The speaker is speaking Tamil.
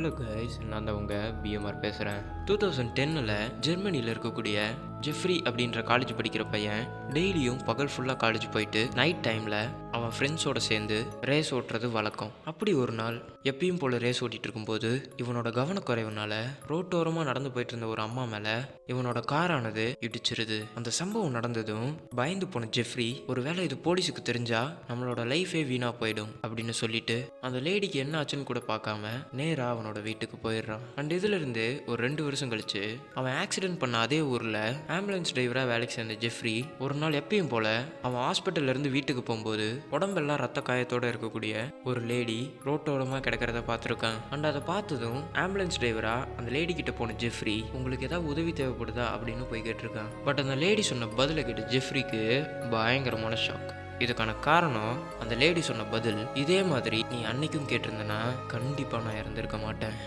ஹலோ கைஸ், நான் தான் உங்கள் பிஎம்ஆர் பேசுகிறேன். 2010 ஜெர்மனியில் இருக்கக்கூடிய ஜெஃப்ரி அப்படின்ற காலேஜ் படிக்கிற பையன் டெய்லியும் பகல் ஃபுல்லாக காலேஜ் போயிட்டு நைட் டைமில் அவன் ஃப்ரெண்ட்ஸோடு சேர்ந்து ரேஸ் ஓட்டுறது வழக்கம். அப்படி ஒரு நாள் எப்பயும் போல் ரேஸ் ஓட்டிகிட்டு இருக்கும்போது இவனோட கவனக்குறைவுனால ரோட்டோரமாக நடந்து போயிட்டு இருந்த ஒரு அம்மா மேலே இவனோட காரானது இடிச்சிருது. அந்த சம்பவம் நடந்ததும் பயந்து போன ஜெஃப்ரி, ஒருவேளை இது போலீஸுக்கு தெரிஞ்சா நம்மளோட லைஃபே வீணாக போயிடும் அப்படின்னு சொல்லிட்டு அந்த லேடிக்கு என்ன ஆச்சுன்னு கூட பார்க்காம நேராக அவனோட வீட்டுக்கு போயிடுறான். அண்ட் இதுல இருந்து ஒரு 2 வருஷம் கழிச்சு அவன் ஆக்சிடென்ட் பண்ண அதே ஊர்ல ஆம்புலன்ஸ் டிரைவரா வேலைக்கு சேர்ந்த ஜெஃப்ரி ஒரு நாள் எப்பயும் போல அவன் ஹாஸ்பிட்டல்ல இருந்து வீட்டுக்கு போகும்போது உடம்பெல்லாம் ரத்த காயத்தோட இருக்கக்கூடிய ஒரு லேடி ரோட்டோரமா கிடக்கிறத பார்த்துருக்கான். அண்ட் அதை பார்த்ததும் ஆம்புலன்ஸ் டிரைவரா அந்த லேடி கிட்ட போன ஜெஃப்ரி, உங்களுக்கு ஏதாவது உதவி தேவைப்படுதா அப்படின்னு போய் கேட்டிருக்கான். பட் அந்த லேடி சொன்ன பதிலை கேட்ட ஜெஃப்ரிக்கு பயங்கரமான ஷாக். இதுக்கான காரணம், அந்த லேடி சொன்ன பதில், இதே மாதிரி நீ அன்னைக்கும் கேட்டிருந்தனா கண்டிப்பா நான் இறந்திருக்க மாட்டேன்.